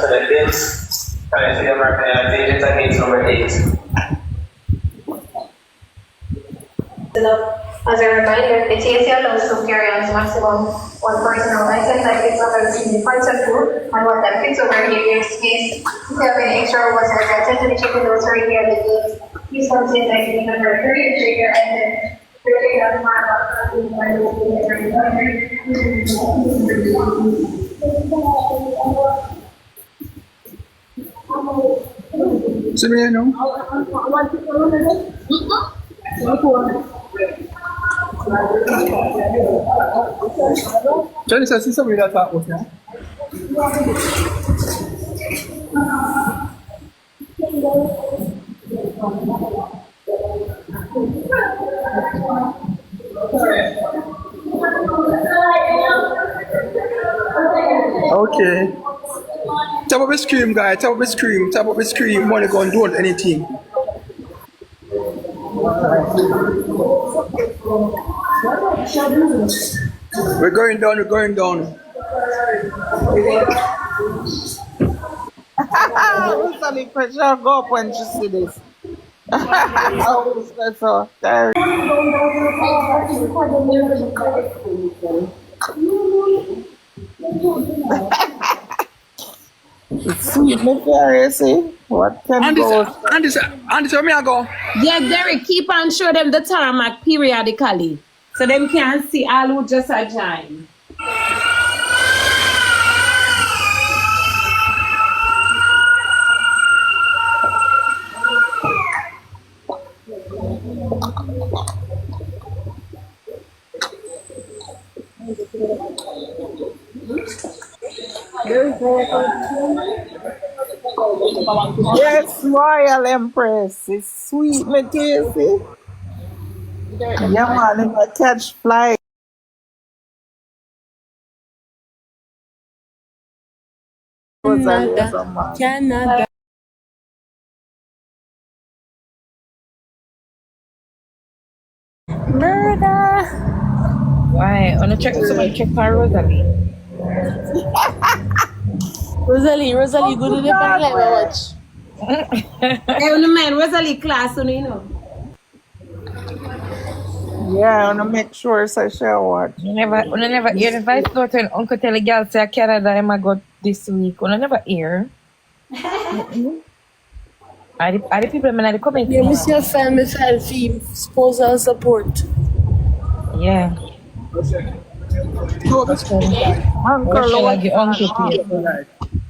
alternate dates. Currently, the American Airlines agent against number 8. As a reminder, the TSA allows to carry on maximum one personal license that fits over the points of two and one that fits over here in space. If you have any extra ones that are attended to checking those right here at the gate, please consider like number 3 and trigger and then trigger Johnny says he's somebody that's out with you. Okay. Tap up the scream, guy. Tap up the scream. Tap up the scream. Money go and do anything. We're going down. We're going down. Rosalie, pressure go up when she see this. Oh, so there. Sweet McFairy, see? What can go? Andy, tell me I go. Yeah, Derrick, keep on show them the tarmac periodically. So them can see all who just are join. Yes, Royal Empress. It's sweet McCasey. Yeah, man, if I catch fly. Canada. Murder. Why? On a check, somebody check for Rosalie. Rosalie, go to the back like watch. Hey, on the man, Rosalie class, you know. Yeah, I want to make sure so she watch. You never hear the vice note when Uncle tell the girl say Canada I might go this week. You never hear. Are the people in the comment? Yeah, Monsieur Family fee spousal support. Yeah.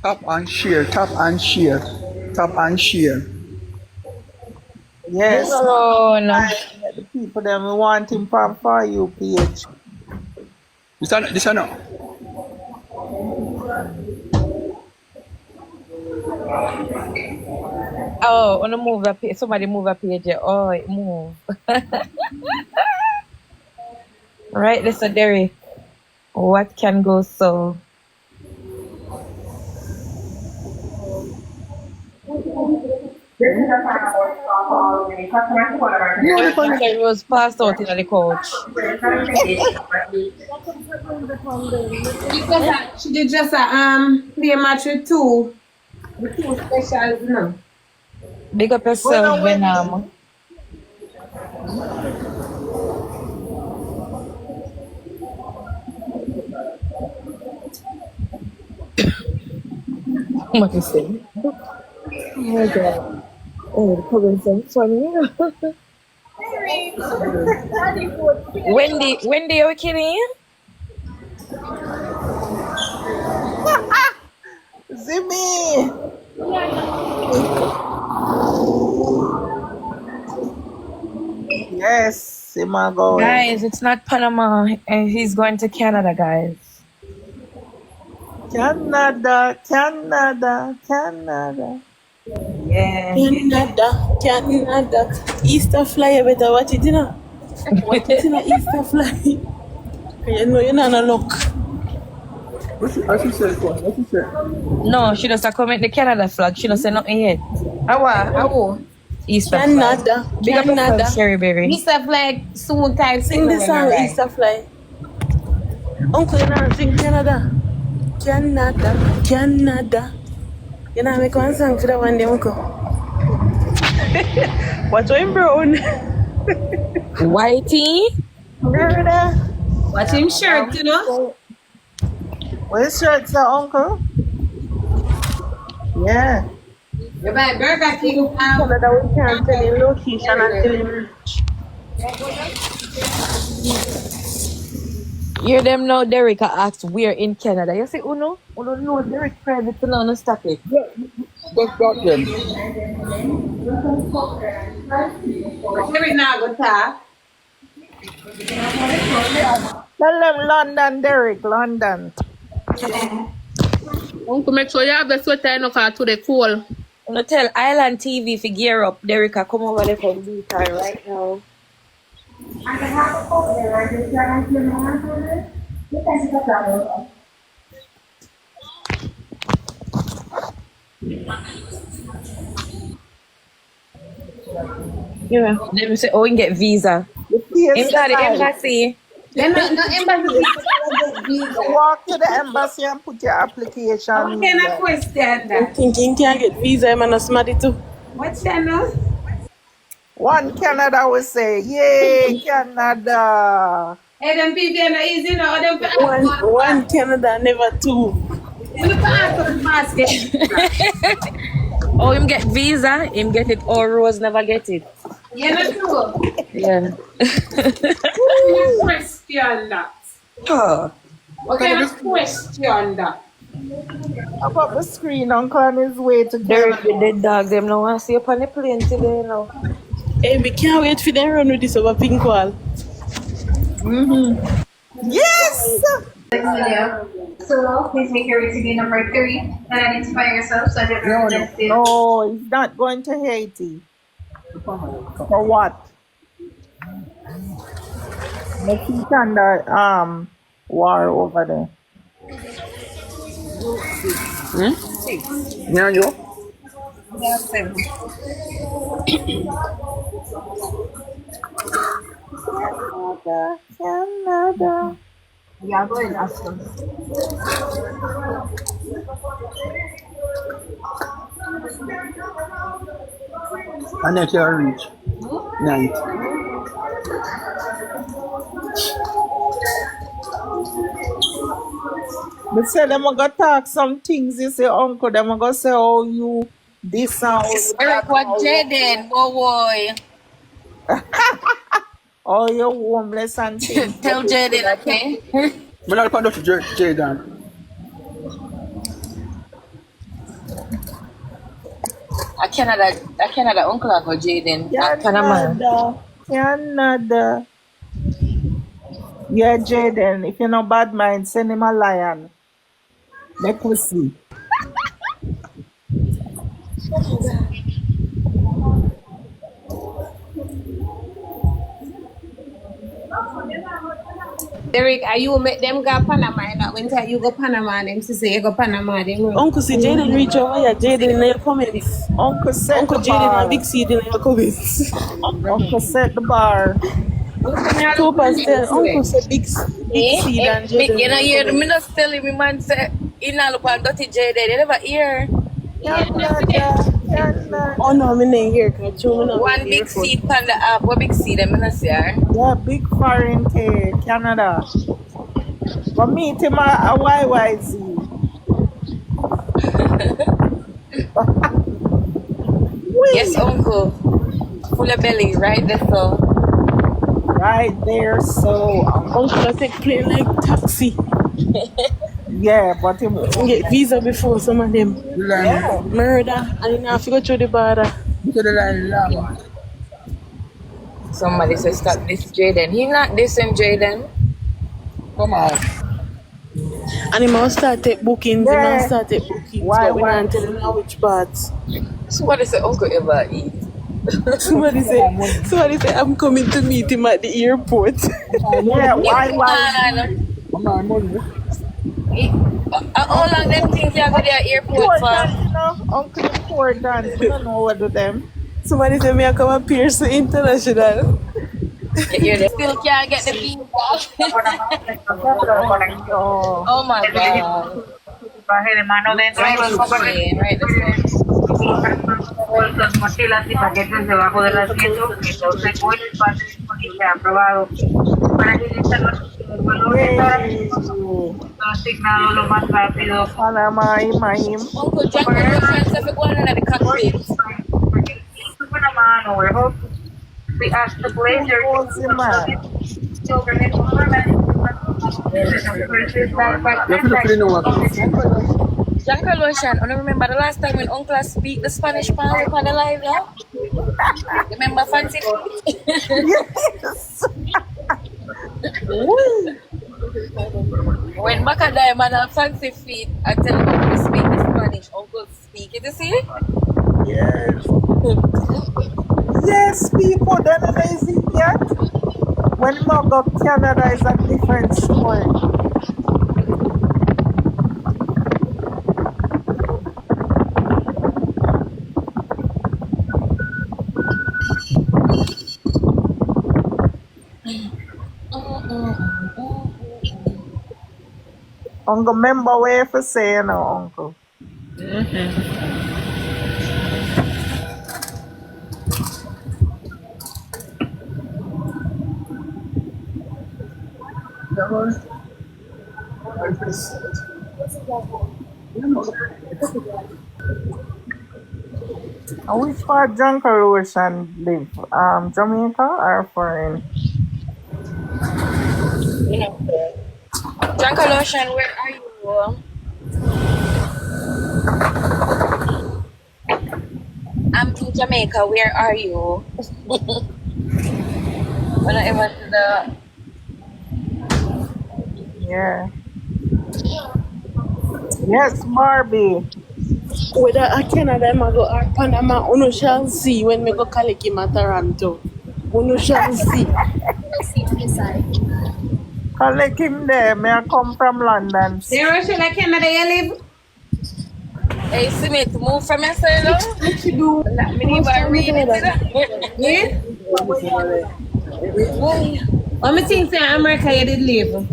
Tap and share. Tap and share. Tap and share. Yes. Oh, no. The people them we want him for you page. This one now. Oh, wanna move a page. Somebody move a page. Oh, it move. Right, this is Derrick. What can go so? It was passed out in the coach. She did just play a match with two. The two specials, no. Big up yourself, Venom. What you say? Oh my god. Oh, the comments are funny. Wendy, are you kidding? Zimmy! Yes, Imago. Guys, it's not Panama. He's going to Canada, guys. Canada. Yeah. Canada. Easter fly, better watch it, you know. Watch it in Easter fly. You know, you're not a look. What she said? What she said? No, she doesn't comment the Canada flag. She doesn't say nothing yet. How? Easter Canada. flag. Big up yourself, Sherry Berry. Easter flag soon type. Sing the song Easter fly. Uncle, you know, sing Canada. Canada. You know, I make one song for that one day, Uncle. Watch him brown. Whitey? Murder. Watch him shirt, you know. Where's shirt, sir, uncle? Yeah. You buy Burger King. So that we can't tell him location until him reach. Hear them now, Derrick asked where in Canada. You say, Uno know Derrick private to now, no stop it. Just got them. Derrick now go talk. Tell them London, Derrick, London. Uncle, make sure you have the sweater in car to the cold. Uno tell Island TV if you gear up, Derrick come over there from Bhutan right now. Yeah. Them say, oh, you get visa. Him got the embassy. Then no embassy. Walk to the embassy and put your application How in can I there. question that? Thinking can't get visa, man, not smarty too. What channel? One Canada will say, yay, Canada. Hey, them people are easy now. Them people One Canada, never two. Oh, him get visa, him get it, or Rose never get it. Yeah, that's true. Yeah. Question that. Oh. What kind of question that? Up up the screen, uncle on his way to Derrick Canada. with the dog, them now want to see up on the plane today, you know. Hey, we can't wait for them run with this over pink wall. Yes! Next video. So please make your way to be number 3 and identify yourself so that No, representative. No, he's not going to Haiti. For what? Mexican war over there. Yeah, you? Canada, Canada. Yeah, go ahead, ask them. And then you reach. Night. They say them going to talk some things. You say, uncle, them going to say, oh, you this and Derrick, what Jaden, boy. oh, you homeless and things. Tell Jaden, okay? I'm not going to Jaden. A Canada uncle I go Jaden. Panama. Canada, Canada. Yeah, Jaden, if you're no bad mind, send him a lion. Make we see. Derrick, are you make them go Panama? And that winter you go Panama, them to say you go Panama. Them Uncle see Jaden reach over here, Jaden in your comments. Uncle set Uncle the Jaden bar. and Big Seed in your comments. Uncle set the bar. Two pastel. Uncle said Big Seed and Jaden. You know, hear me not telling me, man, say, in a look at dirty Jaden, they never hear. Canada, Canada. Oh no, me not here. Cause you know One big seed on the app, what big seed, I'm not see her. Yeah, big foreign K, Canada. But meet him a YYZ. Yes, uncle. Full of belly, right there, so. Right there, so Uncle I take plane like taxi. yeah, but him Get visa before some of them. The line. Murder. And you have to go through the border. Look at the line long. Somebody says stop this Jaden. He not dissing Jaden. Come on. And he must start take bookings. He Yeah. must start take bookings. Why, But we why? can't tell him now which parts. Somebody say uncle ever eat. Somebody say I'm coming to meet him at the airport. yeah, why? Come on, money. How long them things you go to the airport for? Important, you know, Uncle important. We don't know what to them. Somebody say me I come and Pierce International. You still can't get the visa. Oh, Oh my god. equipaje de mano dentro y luego Right, this one. bolsas, mochilas y paquetes debajo del asiento, mientras usted con el espacio disponible aprobado. Para agilizar los valores ahora mismo asignado lo más rápido. Panama, Mahim. Uncle Jack and Russian said we're going in the cockpit. Panama, we hope we ask the blazer Janka Lotion, I remember the last time when Uncle speak the Spanish part upon the live, yeah? Remember fancy? When back at the man have fancy feet, I tell him to speak the Spanish. Uncle speak it, you see? Yes. Yes, people, then it isn't yet. When you go to Canada, is a different story. Uncle, remember where you say, you know, Uncle. And which part Junker Ocean live? Jamaica or foreign? Janka Lotion, where are you? I'm in Jamaica, where are you? When I went to the Yeah. Yes, Barbie. Whether I Canada, I go or Panama, uno shall see when me go Kalikima, Toronto. Uno shall see. Collect him there. May I come from London? Hey, Rochelle, Canada, you live? Hey, Smith, move from your side, What you do? let me even read it. Yeah? What me think say America you did live?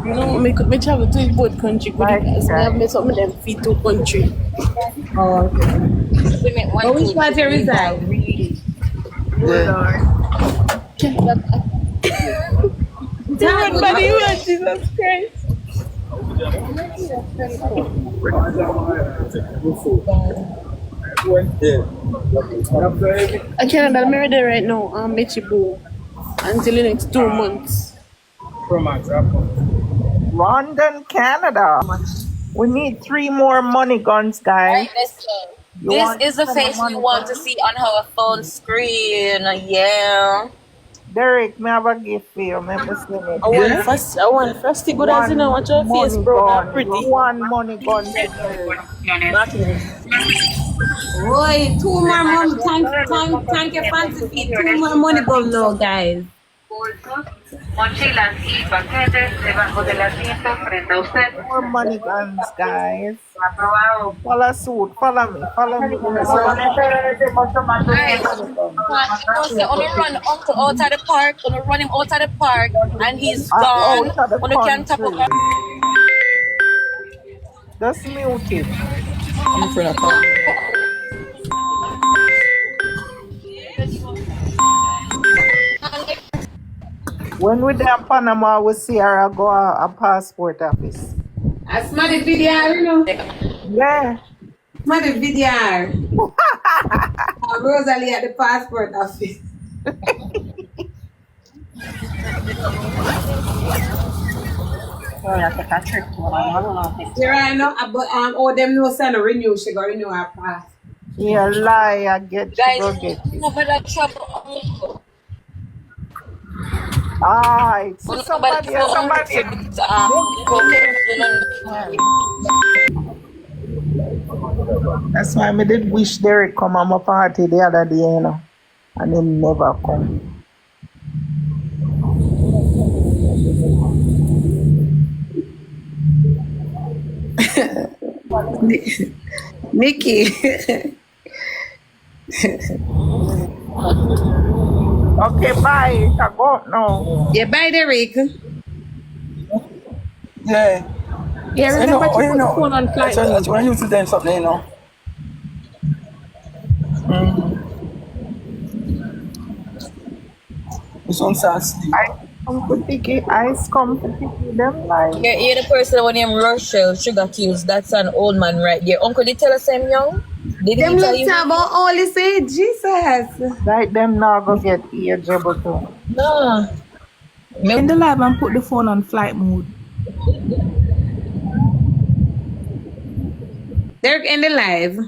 You know, me travel to both country because I have made some of them fit to country. Oh, okay. Smith, But which part you reside? Everybody, Jesus Christ. I Canada, I'm ready right now. I'm Mechibu until the next 2 months. London, Canada. We need 3 more money guns, guys. Right, this is the face we want to see on our phone screen. Yeah. Derrick, me have a gift for you. Remember saying it. I want first to go down and watch your face, money bro. gun. That's pretty. 1 money gun for Derrick. Boy, 2 more money. Thank you, fancy feet. 2 more money go now, guys. bolsos, mochilas y paquetes debajo del asiento frente a usted. More money guns, guys. Aprobado. Follow suit. Follow me. Follow me. Only run uncle out of the park, gonna run him out of the park, and he's gone. Out of the Only can tap country. up. Just mute it. I'm in front of car. When we there in Panama, we see her go a passport office. I smell the video, you know. Yeah. Smell the video. Rosalie at the passport office. Here I know, but all them know send a renew, she got renew her pass. Yeah, lie, I get Guys, go get it. no better trouble. Alright, so somebody. That's why I did wish Derrick come on my party the other day, you know. And he never come. Nikki. Okay, bye. I go now. Yeah, bye, Derrick. Yeah. Yeah, You know, remember to you put the know. phone on flight That's mode. when I used to tell something, you know. This one start sleep. I come for ticket. Ice come for ticket. Them like. Yeah, the person when named Rochelle Sugar Kills, that's an old man right there. Uncle, did tell us him young? Did Them he tell look you? about all you say, Jesus. Like them now go get ageable too. Nah. In the live and put the phone on flight mode. Derrick in the live.